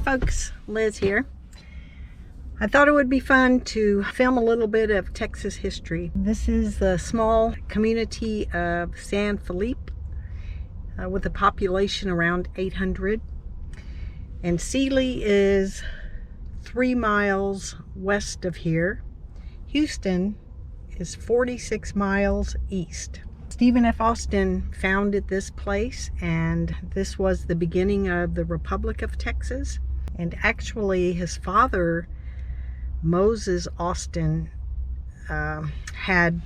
folks, Liz here. I thought it would be fun to film a little bit of Texas history. This is the small community of San Felipe with a population around 800. And Sealy is 3 miles west of here. Houston is 46 miles east. Stephen F. Austin founded this place, and this was the beginning of the Republic of Texas. And actually his father, Moses Austin, had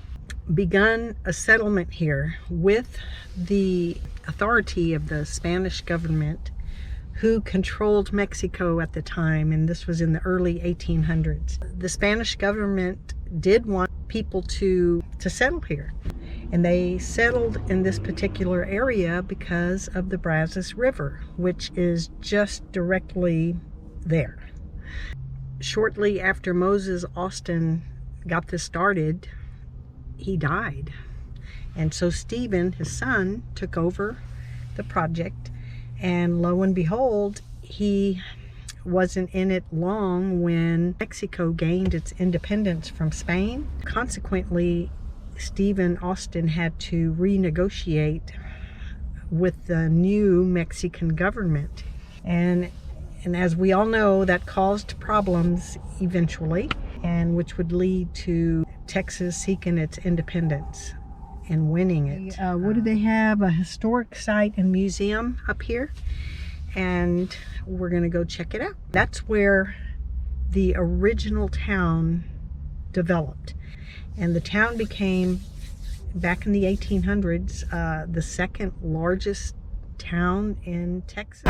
begun a settlement here with the authority of the Spanish government, who controlled Mexico at the time, and this was in the early 1800s. The Spanish government did want people to settle here, and they settled in this particular area because of the Brazos River, which is just directly there. Shortly after Moses Austin got this started, he died, and so Stephen, his son, took over the project. And lo and behold, he wasn't in it long when Mexico gained its independence from Spain. Consequently, Stephen Austin had to renegotiate with the new Mexican government. And as we all know, that caused problems eventually, and which would lead to Texas seeking its independence and winning it. What do they have? A historic site and museum up here, and we're gonna go check it out. That's where the original town developed, and the town became, back in the 1800s, the second largest town in Texas.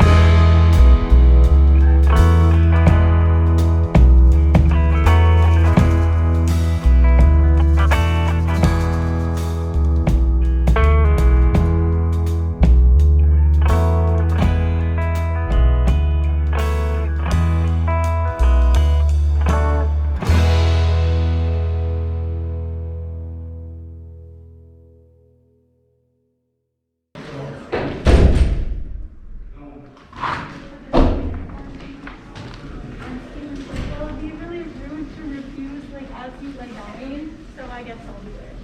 So I guess I'll do it.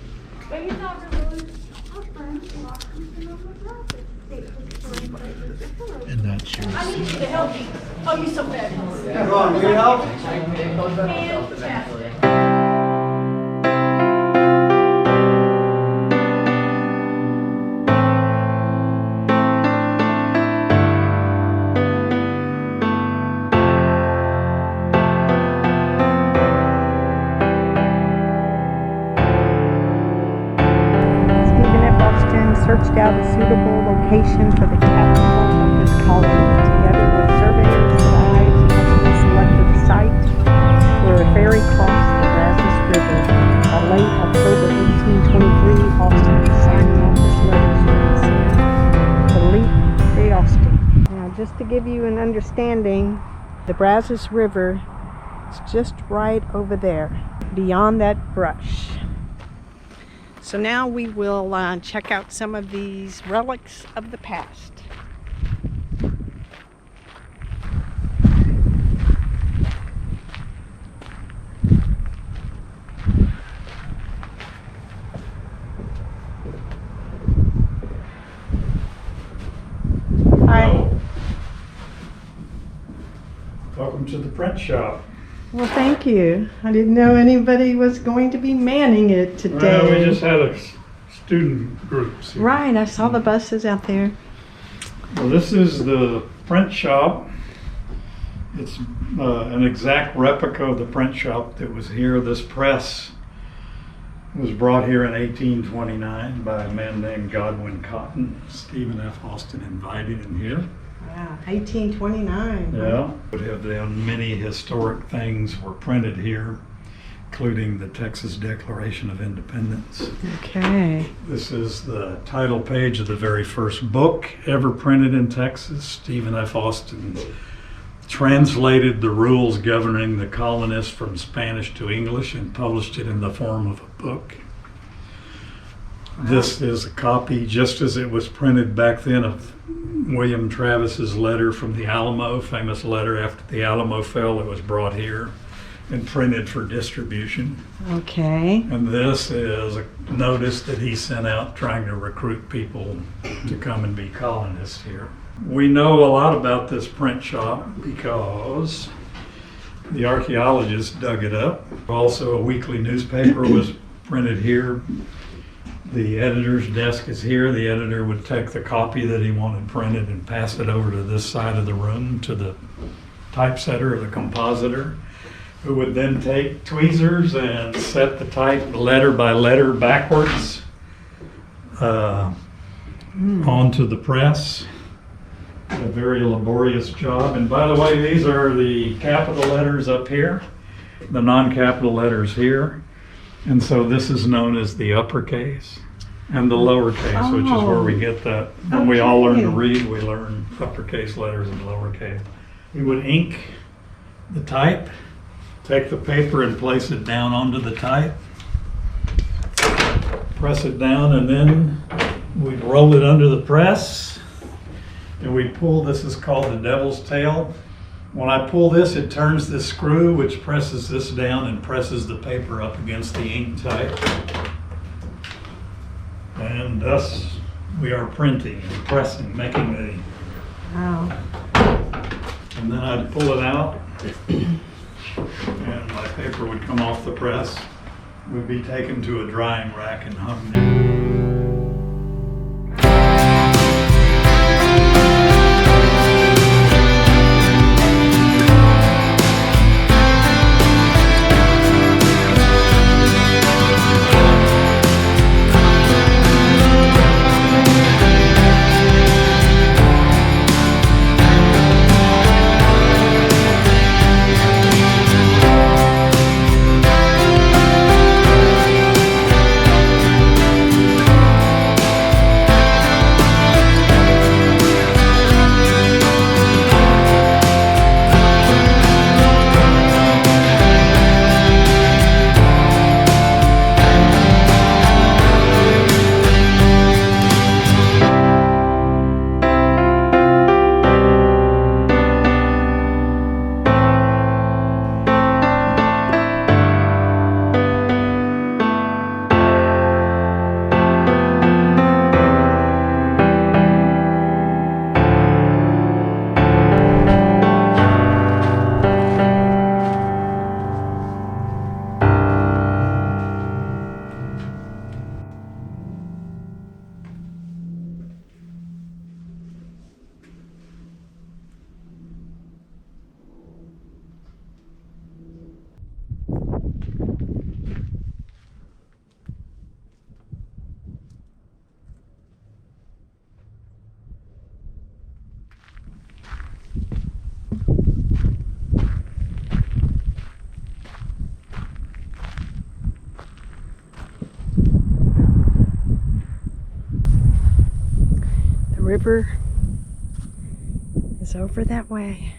But he's not really And that's yours. I need you to help me. Oh, you're so bad. Come on, will you help? Fantastic. Searched out a suitable location for the capital of this colony. Together with surveyors, scribes, Austin selected a site where a ferry crossed the Brazos River. By late October 1823, Austin was signing off his letters with Felipe Austin. Now, just to give you an understanding, the Brazos River is just right over there, beyond that brush. So now we will check out some of these relics of the past. Hi. Welcome to the print shop. Well, thank you. I didn't know anybody was going to be manning it today. Well, we just had a student group. Right, I saw the buses out there. Well, this is the print shop. It's an exact replica of the print shop that was here. This press was brought here in 1829 by a man named Godwin Cotton. Stephen F. Austin invited him here. Wow, 1829. Yeah, would have done many historic things were printed here, including the Texas Declaration of Independence. Okay. This is the title page of the very first book ever printed in Texas. Stephen F. Austin translated the rules governing the colonists from Spanish to English and published it in the form of a book. This is a copy, just as it was printed back then, of William Travis's letter from the Alamo, famous letter after the Alamo fell. It was brought here and printed for distribution. Okay. And this is a notice that he sent out trying to recruit people to come and be colonists here. We know a lot about this print shop because the archaeologists dug it up. Also, a weekly newspaper was printed here. The editor's desk is here. The editor would take the copy that he wanted printed and pass it over to this side of the room to the typesetter or the compositor, who would then take tweezers and set the type letter by letter backwards onto the press. A very laborious job. And by the way, these are the capital letters up here, the non-capital letters here. And so this is known as the uppercase and the lowercase, which is where we get that. When we all learn to read, we learn uppercase letters and lowercase. We would ink the type, take the paper and place it down onto the type, press it down, and then we'd roll it under the press, and we'd pull. This is called the devil's tail. When I pull this, it turns this screw, which presses this down and presses the paper up against the ink type. And thus we are printing, pressing, making ready. Wow. And then I'd pull it out, and my paper would come off the press, would be taken to a drying rack and hung down. River is over that way.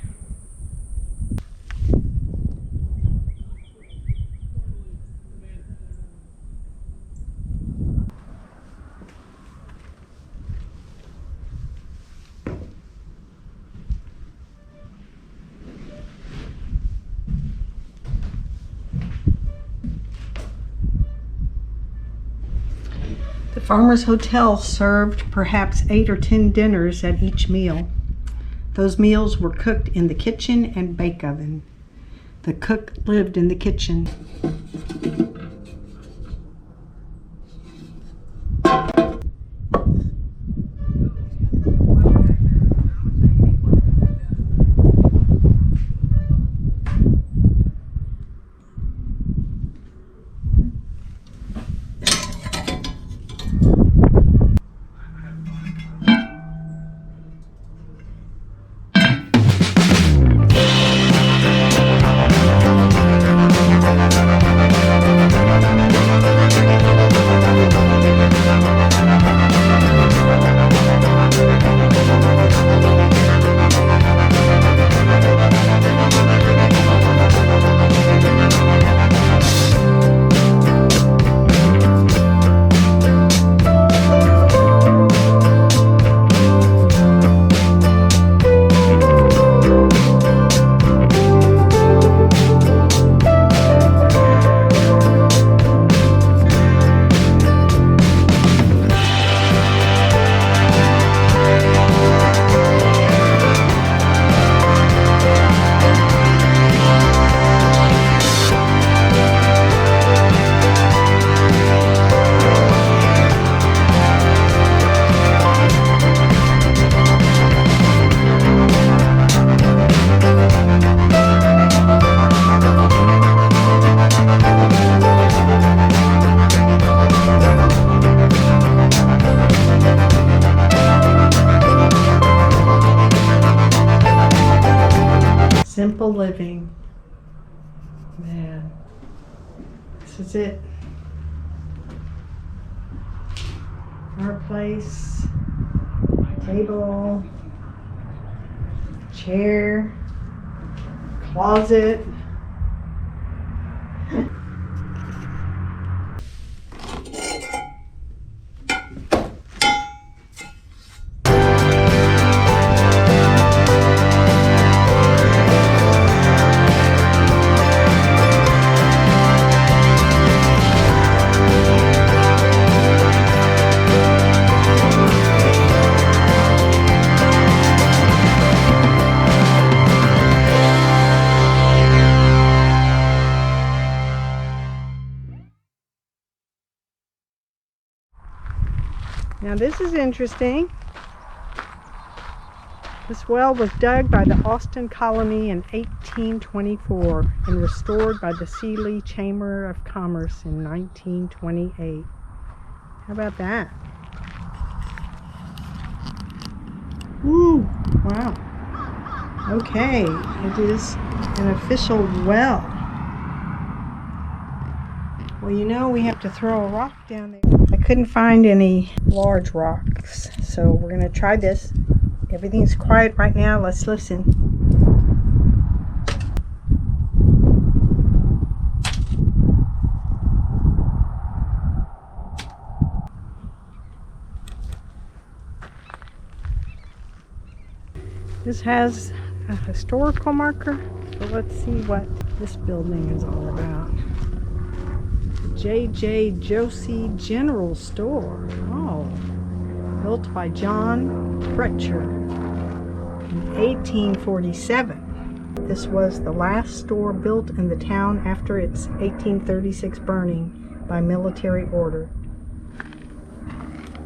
The Farmer's Hotel served perhaps 8 or 10 dinners at each meal. Those meals were cooked in the kitchen and bake oven. The cook lived in the kitchen. living. Man, this is it. Fireplace, table, chair, closet. Now this is interesting. This well was dug by the Austin Colony in 1824 and restored by the Sealy Chamber of Commerce in 1928. How about that? Ooh, wow. Okay, it is an official well. Well, you know, we have to throw a rock down there. I couldn't find any large rocks, so we're going to try this. Everything's quiet right now. Let's listen. This has a historical marker, so let's see what this building is all about. J.J. Josie General Store. Oh, built by John Fletcher in 1847. This was the last store built in the town after its 1836 burning by military order.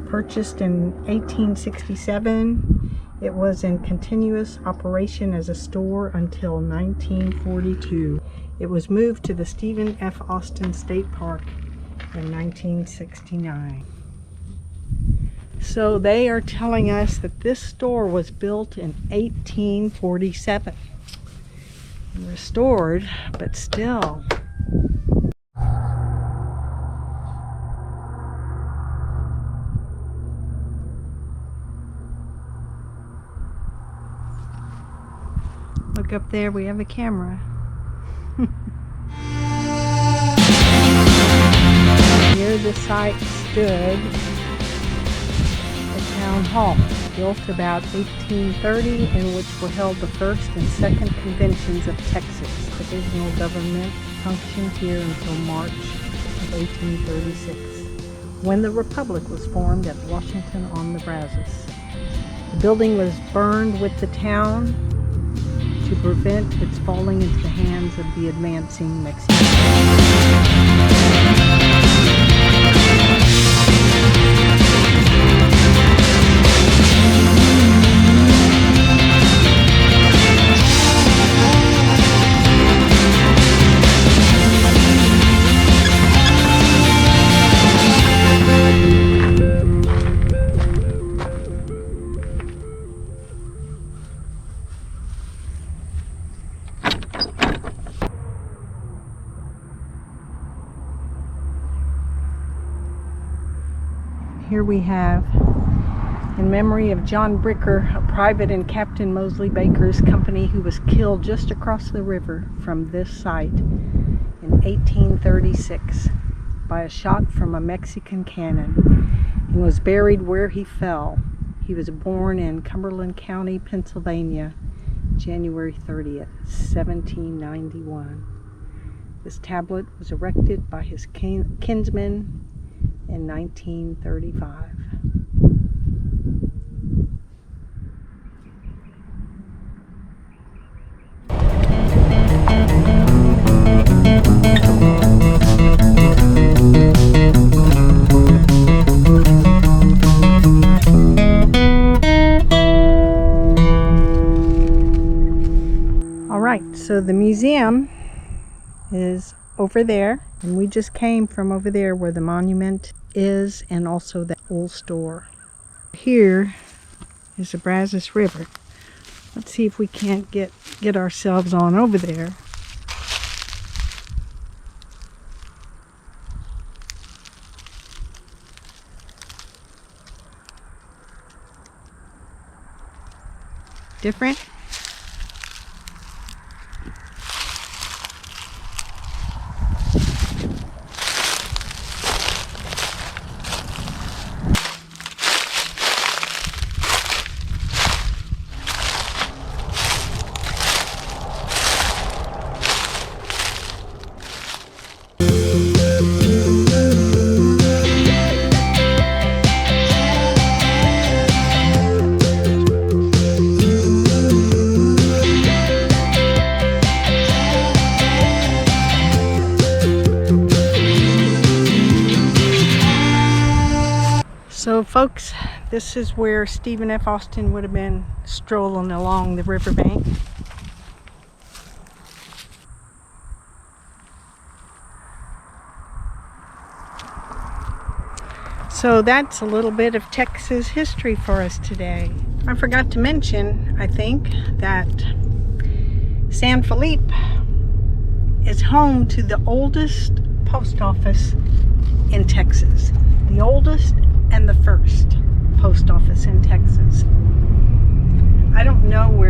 Purchased in 1867, it was in continuous operation as a store until 1942. It was moved to the Stephen F. Austin State Park in 1969. So they are telling us that this store was built in 1847. And restored, but still. Look up there, we have a camera. Here the site stood the town hall, built about 1830, in which were held the first and second conventions of Texas. Divisional government functioned here until March of 1836, when the Republic was formed at Washington on the Brazos. The building was burned with the town to prevent its falling into the hands of the advancing Mexicans. Here we have, in memory of John Bricker, a private in Captain Mosley Baker's company who was killed just across the river from this site in 1836 by a shot from a Mexican cannon, and was buried where he fell. He was born in Cumberland County, Pennsylvania, January 30th, 1791. This tablet was erected by his kinsman in 1935. All right, so the museum is over there, and we just came from over there where the monument is, and also the old store. Here is the Brazos River. Let's see if we can't get get ourselves on over there. Different? So folks, this is where Stephen F. Austin would have been strolling along the riverbank. So that's a little bit of Texas history for us today. I forgot to mention, I think, that San Felipe is home to the oldest post office in Texas. The oldest and the first post office in Texas. I don't know where